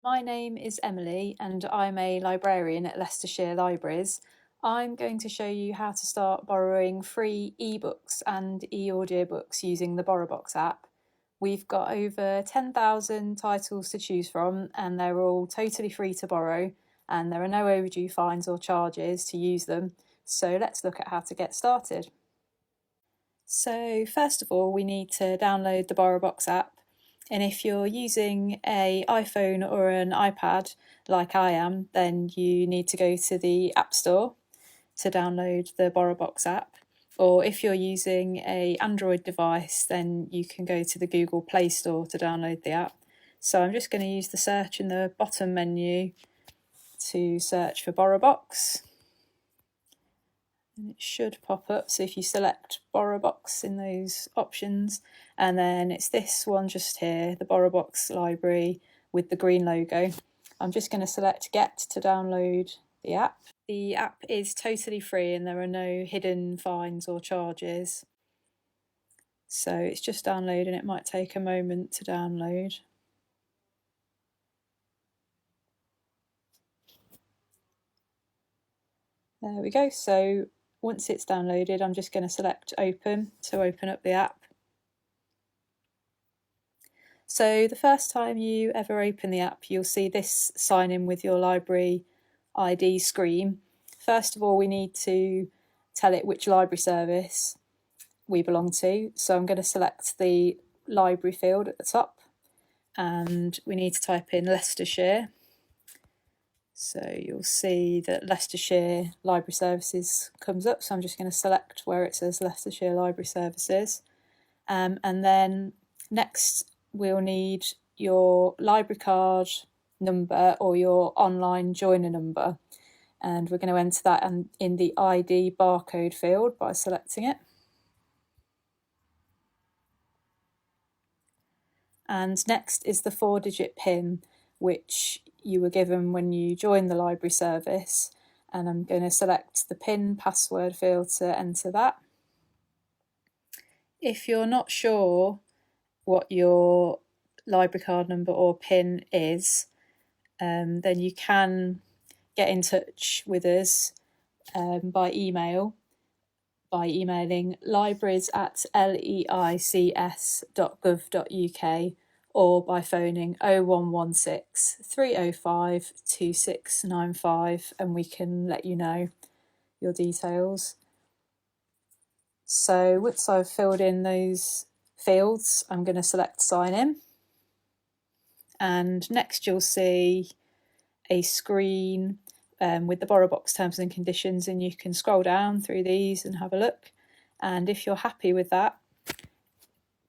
My name is Emily and I'm a librarian at Leicestershire Libraries. I'm going to show you how to start borrowing free ebooks and e-audiobooks using the BorrowBox app. We've got over 10,000 titles to choose from and they're all totally free to borrow, and there are no overdue fines or charges to use them. So let's look at how to get started. So first of all, we need to download the BorrowBox app. And if you're using an iPhone or an iPad like I am, then you need to go to the App Store to download the BorrowBox app. Or if you're using an Android device, then you can go to the Google Play Store to download the app. So I'm just going to use the search in the bottom menu to search for BorrowBox. And it should pop up. So if you select BorrowBox in those options, and then it's this one just here, the BorrowBox library with the green logo. I'm just going to select Get to download the app. The app is totally free and there are no hidden fines or charges. So it's just downloading. It might take a moment to download. There we go. So once it's downloaded, I'm just going to select Open to open up the app. So the first time you ever open the app, you'll see this sign in with your library ID screen. First of all, we need to tell it which library service we belong to. So I'm going to select the library field at the top, and we need to type in Leicestershire. So you'll see that Leicestershire Library Services comes up. So I'm just going to select where it says Leicestershire Library Services. And then next we'll need your library card number or your online joiner number. And we're going to enter that in the ID barcode field by selecting it. And next is the 4-digit PIN, which you were given when you joined the library service. And I'm going to select the PIN password field to enter that. If you're not sure what your library card number or PIN is, then you can get in touch with us by emailing libraries@leics.gov.uk or by phoning 0116 305 2695 and we can let you know your details. So once I've filled in those fields, I'm going to select Sign In. And next you'll see a screen with the BorrowBox terms and conditions, and you can scroll down through these and have a look. And if you're happy with that,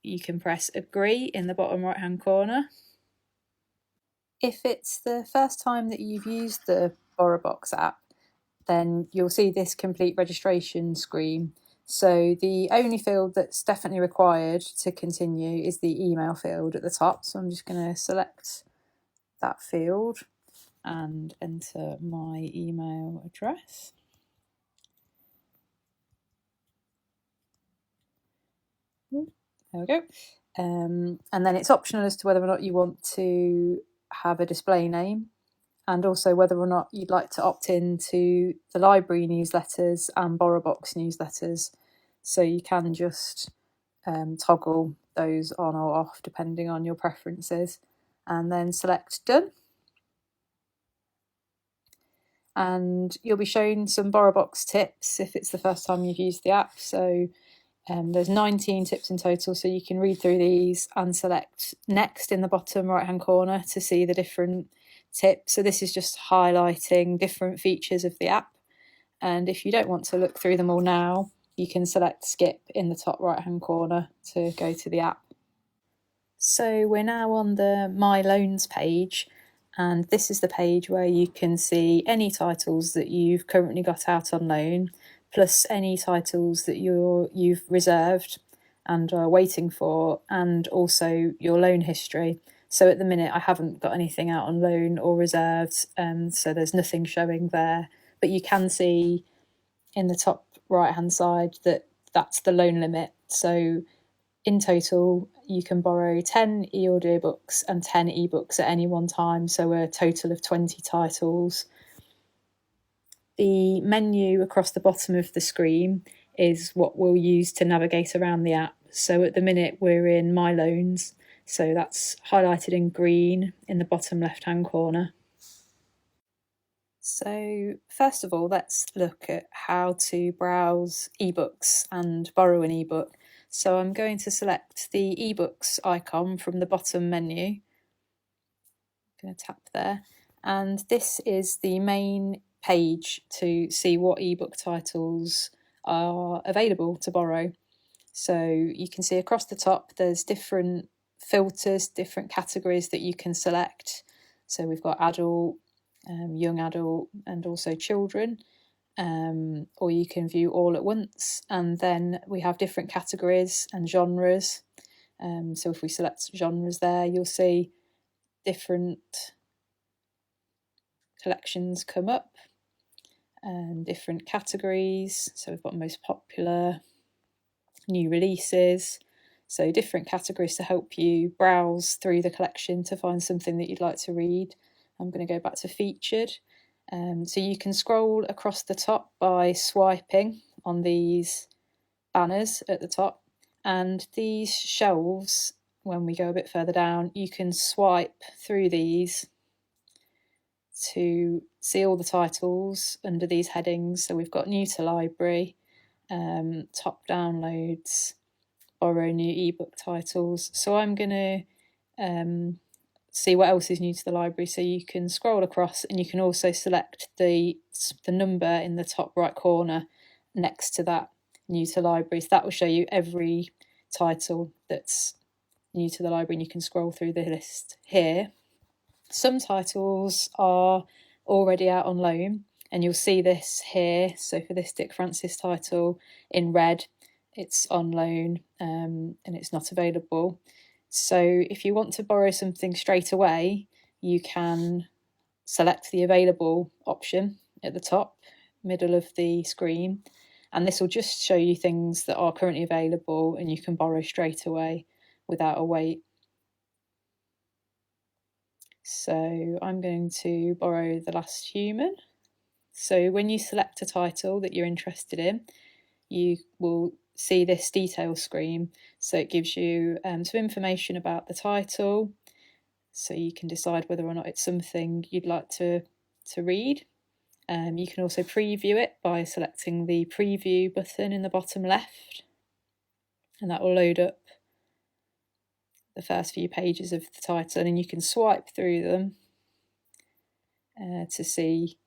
you can press Agree in the bottom right hand corner. If it's the first time that you've used the BorrowBox app, then you'll see this complete registration screen. So the only field that's definitely required to continue is the email field at the top. So I'm just going to select that field and enter my email address. There we go. And then it's optional as to whether or not you want to have a display name, and also whether or not you'd like to opt in to the library newsletters and BorrowBox newsletters. So you can just toggle those on or off depending on your preferences, and then select Done. And you'll be shown some BorrowBox tips if it's the first time you've used the app. So there's 19 tips in total, so you can read through these and select Next in the bottom right hand corner to see the different tips. So this is just highlighting different features of the app, and if you don't want to look through them all now, you can select Skip in the top right hand corner to go to the app. So we're now on the My Loans page, and this is the page where you can see any titles that you've currently got out on loan, plus any titles that you've reserved and are waiting for, and also your loan history. So at the minute I haven't got anything out on loan or reserved, so there's nothing showing there. But you can see in the top right hand side that that's the loan limit. So in total you can borrow 10 e-audiobooks and 10 ebooks at any one time, so a total of 20 titles. The menu across the bottom of the screen is what we'll use to navigate around the app. So at the minute we're in My Loans, so that's highlighted in green in the bottom left-hand corner. So first of all, let's look at how to browse ebooks and borrow an ebook. So I'm going to select the ebooks icon from the bottom menu. I'm going to tap there, and this is the main page to see what ebook titles are available to borrow. So you can see across the top there's different filters, different categories that you can select. So we've got adult, young adult, and also children, or you can view all at once. And then we have different categories and genres. So if we select genres there, you'll see different collections come up and different categories. So we've got most popular, new releases, so different categories to help you browse through the collection to find something that you'd like to read. I'm going to go back to featured. So you can scroll across the top by swiping on these banners at the top, and these shelves, when we go a bit further down, you can swipe through these to see all the titles under these headings. So we've got new to library, top downloads, borrow new ebook titles. So I'm going to see what else is new to the library. So you can scroll across, and you can also select the number in the top right corner next to that new to library. So that will show you every title that's new to the library, and you can scroll through the list here. Some titles are already out on loan, and you'll see this here. So for this Dick Francis title in red, it's on loan, and it's not available. So if you want to borrow something straight away, you can select the available option at the top middle of the screen, and this will just show you things that are currently available and you can borrow straight away without a wait. So I'm going to borrow The Last Human. So when you select a title that you're interested in, you will see this detail screen. So it gives you some information about the title, so you can decide whether or not it's something you'd like to read. You can also preview it by selecting the preview button in the bottom left, and that will load up the first few pages of the title, and then you can swipe through them to see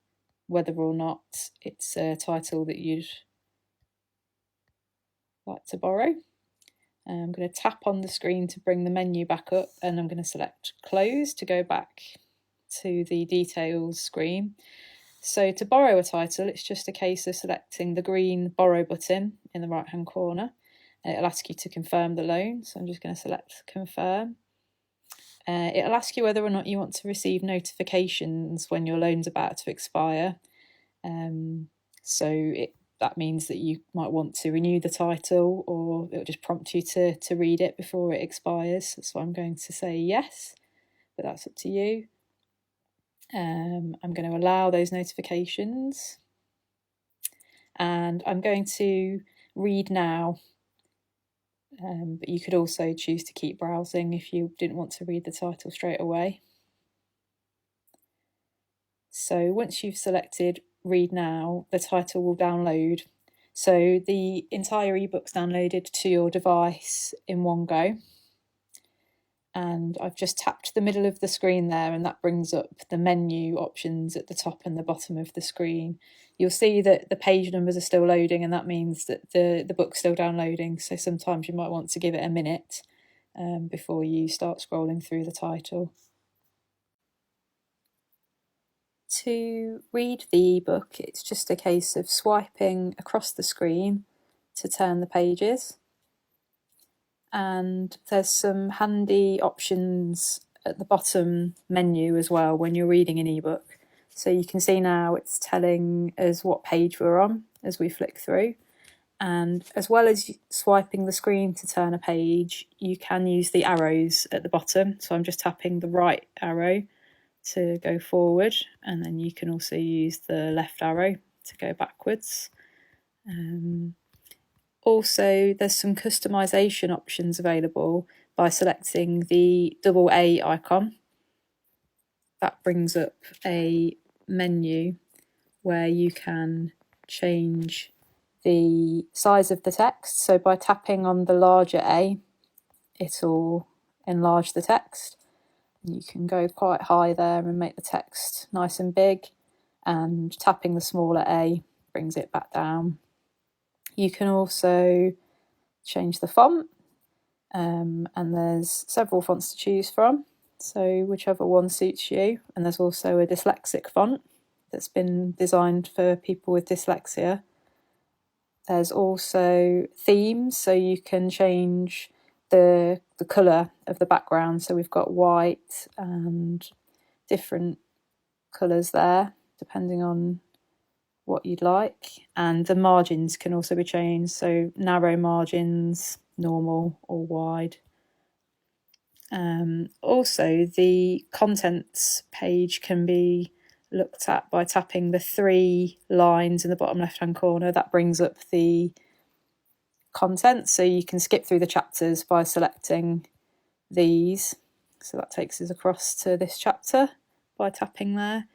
whether or not it's a title that you'd like to borrow. I'm going to tap on the screen to bring the menu back up, and I'm going to select close to go back to the details screen. So to borrow a title, it's just a case of selecting the green borrow button in the right hand corner, and it'll ask you to confirm the loan. So I'm just going to select confirm. It'll ask you whether or not you want to receive notifications when your loan's about to expire. That means that you might want to renew the title, or it'll just prompt you to read it before it expires. So I'm going to say yes, but that's up to you. I'm going to allow those notifications, and I'm going to read now. But you could also choose to keep browsing if you didn't want to read the title straight away. So once you've selected read now, the title will download. So the entire ebook's downloaded to your device in one go. And I've just tapped the middle of the screen there, and that brings up the menu options at the top and the bottom of the screen. You'll see that the page numbers are still loading, and that means that the book's still downloading. So sometimes you might want to give it a minute before you start scrolling through the title. To read the ebook, it's just a case of swiping across the screen to turn the pages. And there's some handy options at the bottom menu as well when you're reading an ebook. So you can see now it's telling us what page we're on as we flick through. And as well as swiping the screen to turn a page, you can use the arrows at the bottom. So I'm just tapping the right arrow to go forward, and then you can also use the left arrow to go backwards. Also, there's some customization options available by selecting the double A icon. That brings up a menu where you can change the size of the text. So by tapping on the larger A, it'll enlarge the text. You can go quite high there and make the text nice and big, and tapping the smaller A brings it back down. You can also change the font, and there's several fonts to choose from, so whichever one suits you. And there's also a dyslexic font that's been designed for people with dyslexia. There's also themes, so you can change the colour of the background. So we've got white and different colours there, depending on what you'd like. And the margins can also be changed, so narrow margins, normal or wide. Also, the contents page can be looked at by tapping the 3 lines in the bottom left hand corner. That brings up the content, so you can skip through the chapters by selecting these. So that takes us across to this chapter by tapping there.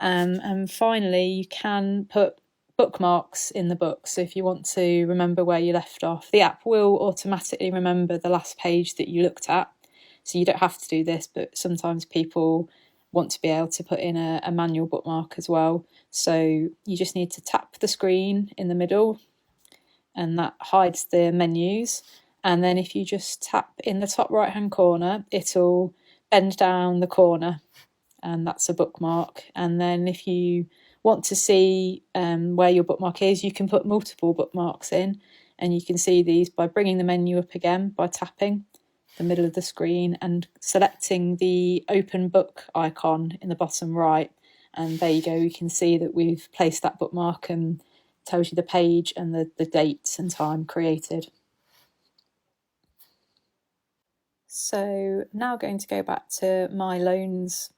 And finally, you can put bookmarks in the book. So if you want to remember where you left off, the app will automatically remember the last page that you looked at. So you don't have to do this, but sometimes people want to be able to put in a manual bookmark as well. So you just need to tap the screen in the middle, and that hides the menus. And then if you just tap in the top right hand corner, it'll bend down the corner, and that's a bookmark. And then if you want to see where your bookmark is, you can put multiple bookmarks in, and you can see these by bringing the menu up again by tapping the middle of the screen and selecting the open book icon in the bottom right. And there you go, you can see that we've placed that bookmark and tells you the page and the date and time created. So now going to go back to My Loans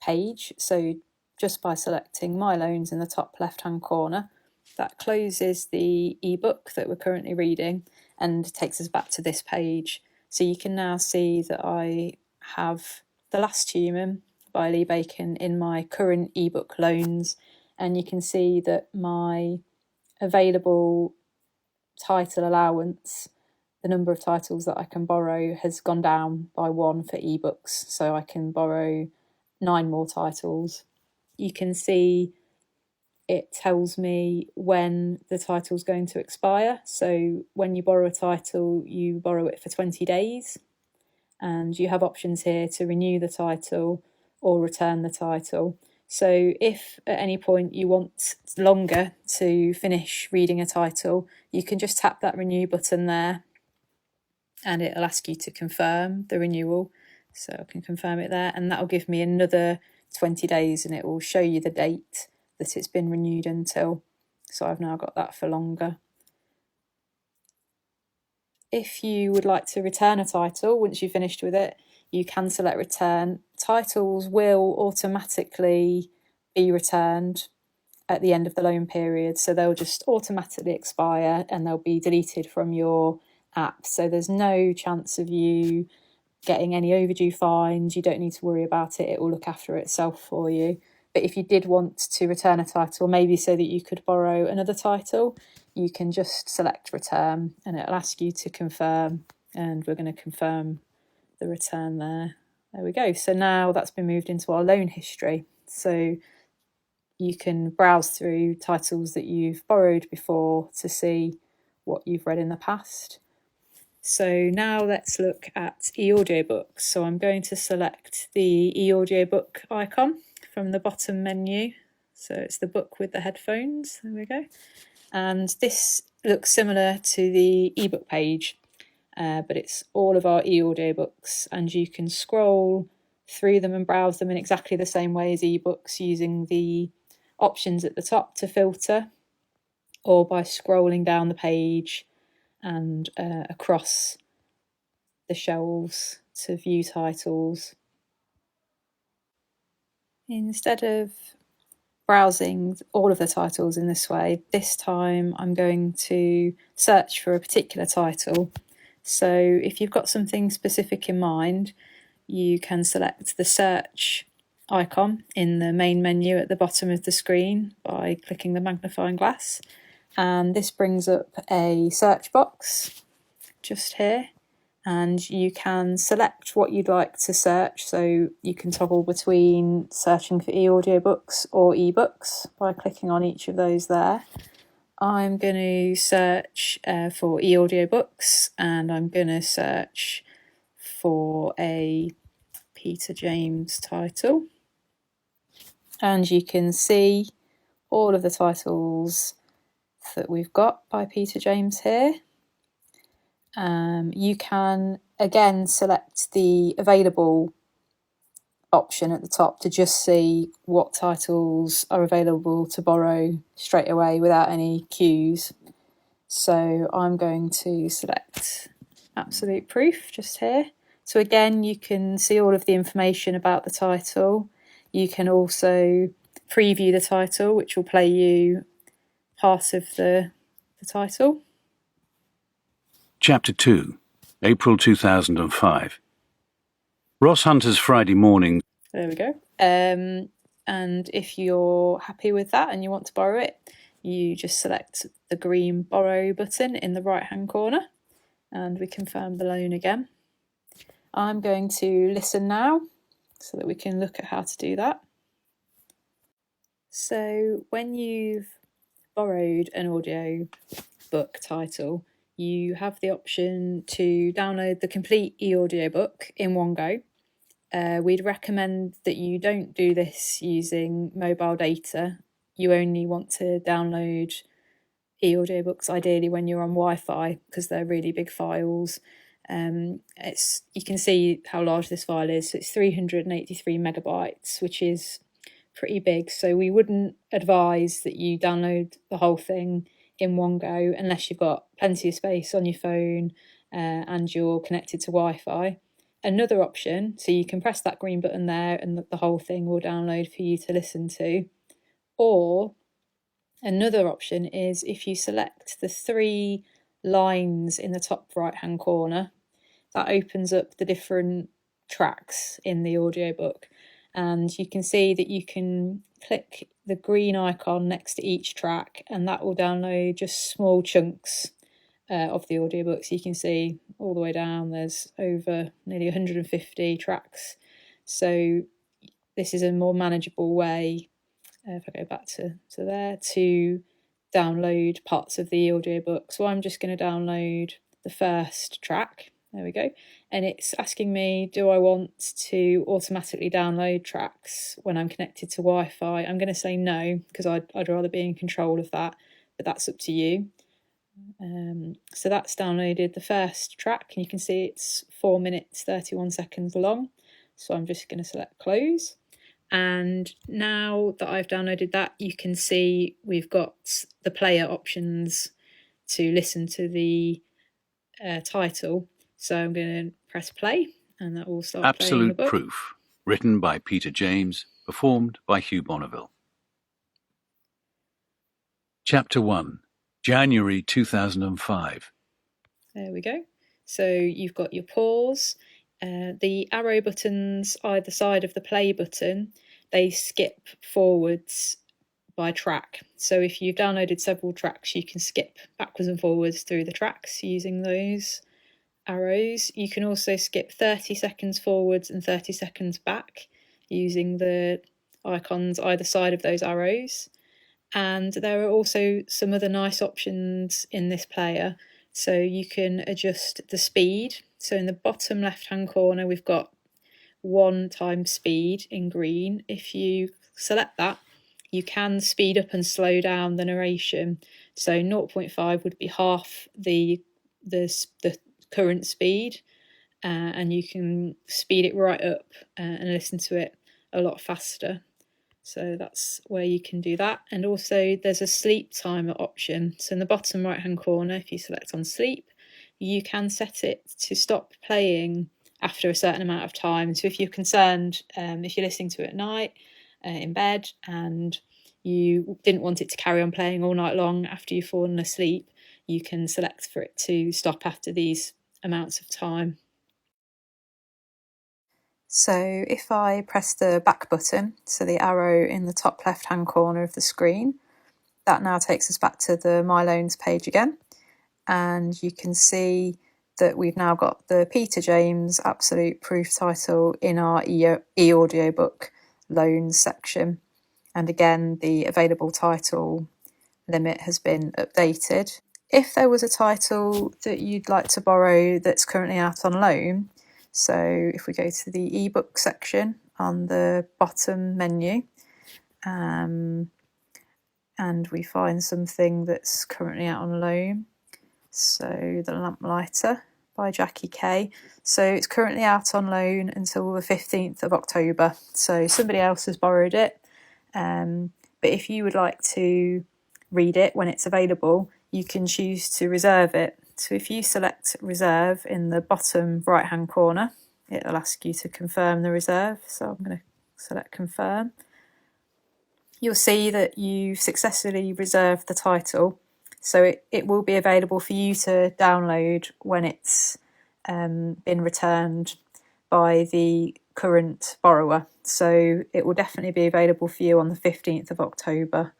page. So just by selecting My Loans in the top left hand corner, that closes the ebook that we're currently reading and takes us back to this page. So you can now see that I have The Last Human by Lee Bacon in my current ebook loans, and you can see that my available title allowance, the number of titles that I can borrow, has gone down by 1 for ebooks, so I can borrow 9 more titles. You can see it tells me when the title's going to expire. So when you borrow a title, you borrow it for 20 days, and you have options here to renew the title or return the title. So if at any point you want longer to finish reading a title, you can just tap that renew button there, and it'll ask you to confirm the renewal. So I can confirm it there, and that'll give me another 20 days, and it will show you the date that it's been renewed until. So I've now got that for longer. If you would like to return a title once you've finished with it, you can select return. Titles will automatically be returned at the end of the loan period, so they'll just automatically expire and they'll be deleted from your app. So there's no chance of you getting any overdue fines. You don't need to worry about it. It will look after itself for you. But if you did want to return a title, maybe so that you could borrow another title, you can just select return and it'll ask you to confirm, and we're going to confirm the return there. There we go. So now that's been moved into our loan history. So you can browse through titles that you've borrowed before to see what you've read in the past. So now let's look at e-audiobooks. So I'm going to select the e-audiobook icon from the bottom menu. So it's the book with the headphones. There we go. And this looks similar to the ebook page, but it's all of our e-audiobooks, and you can scroll through them and browse them in exactly the same way as ebooks, using the options at the top to filter, or by scrolling down the page and across the shelves to view titles. Instead of browsing all of the titles in this way, this time I'm going to search for a particular title. So if you've got something specific in mind, you can select the search icon in the main menu at the bottom of the screen by clicking the magnifying glass, and this brings up a search box just here, and you can select what you'd like to search. So you can toggle between searching for e-audiobooks or ebooks by clicking on each of those there. I'm going to search for e-audiobooks, and I'm going to search for a Peter James title. And you can see all of the titles that we've got by Peter James here. You can again select the available option at the top to just see what titles are available to borrow straight away without any queues. So I'm going to select Absolute Proof just here. So again, you can see all of the information about the title. You can also preview the title, which will play you part of the title. Chapter 2, April 2005. Ross Hunter's Friday Morning. There we go. And if you're happy with that and you want to borrow it, you just select the green Borrow button in the right-hand corner, and we confirm the loan again. I'm going to listen now so that we can look at how to do that. So when you've borrowed an audio book title, you have the option to download the complete e-audiobook in one go. We'd recommend that you don't do this using mobile data. You only want to download e-audiobooks ideally when you're on Wi-Fi, because they're really big files. You can see how large this file is. So it's 383 megabytes, which is pretty big. So we wouldn't advise that you download the whole thing in one go unless you've got plenty of space on your phone and you're connected to Wi-Fi. Another option, so you can press that green button there and the whole thing will download for you to listen to. Or another option is if you select the 3 lines in the top right hand corner, that opens up the different tracks in the audiobook, and you can see that you can click the green icon next to each track and that will download just small chunks of the audiobooks. You can see all the way down there's over nearly 150 tracks, so this is a more manageable way, if I go back to there, to download parts of the audiobook. So I'm just going to download the first track. There we go. And it's asking me, do I want to automatically download tracks when I'm connected to Wi-Fi? I'm going to say no, because I'd rather be in control of that, but that's up to you. So that's downloaded the first track, and you can see it's 4 minutes 31 seconds long. So I'm just going to select close. And now that I've downloaded that, you can see we've got the player options to listen to the title. So I'm going to press play and that will start playing the book. Absolute Proof, written by Peter James, performed by Hugh Bonneville. Chapter 1, January 2005. There we go. So you've got your pause. The arrow buttons either side of the play button, they skip forwards by track. So if you've downloaded several tracks, you can skip backwards and forwards through the tracks using those arrows. You can also skip 30 seconds forwards and 30 seconds back using the icons either side of those arrows. And there are also some other nice options in this player. So you can adjust the speed. So in the bottom left hand corner we've got 1 times speed in green. If you select that, you can speed up and slow down the narration. So 0.5 would be half the current speed, and you can speed it right up and listen to it a lot faster. So that's where you can do that. And also there's a sleep timer option. So in the bottom right hand corner, if you select on sleep, you can set it to stop playing after a certain amount of time. So if you're concerned, if you're listening to it at night in bed and you didn't want it to carry on playing all night long after you've fallen asleep, you can select for it to stop after these amounts of time. So if I press the back button, so the arrow in the top left hand corner of the screen, that now takes us back to the My Loans page again. And you can see that we've now got the Peter James Absolute Proof title in our e-audiobook loans section. And again, the available title limit has been updated. If there was a title that you'd like to borrow that's currently out on loan, so if we go to the ebook section on the bottom menu, and we find something that's currently out on loan, so The Lamplighter by Jackie Kay. So it's currently out on loan until the 15th of October. So somebody else has borrowed it. But if you would like to read it when it's available, you can choose to reserve it. So if you select reserve in the bottom right hand corner, it'll ask you to confirm the reserve. So I'm going to select confirm. You'll see that you've successfully reserved the title. So it will be available for you to download when it's been returned by the current borrower. So it will definitely be available for you on the 15th of October.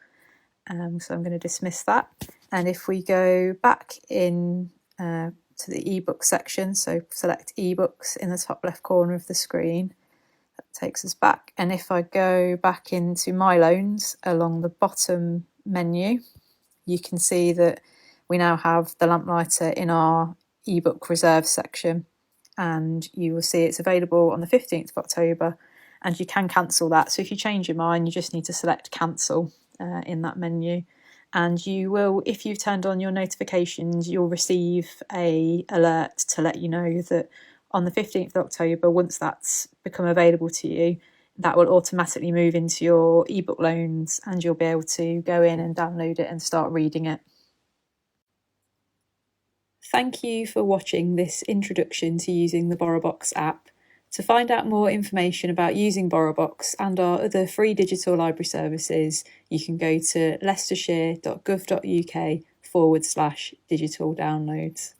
So I'm going to dismiss that. And if we go back in to the ebook section, so select ebooks in the top left corner of the screen, that takes us back. And if I go back into My Loans along the bottom menu, you can see that we now have The Lamplighter in our ebook reserve section, and you will see it's available on the 15th of October, and you can cancel that. So if you change your mind, you just need to select cancel in that menu, and you will, if you've turned on your notifications, you'll receive a alert to let you know that on the 15th of October, once that's become available to you, that will automatically move into your ebook loans and you'll be able to go in and download it and start reading it. Thank you for watching this introduction to using the BorrowBox app. To find out more information about using BorrowBox and our other free digital library services, you can go to leicestershire.gov.uk/digital downloads.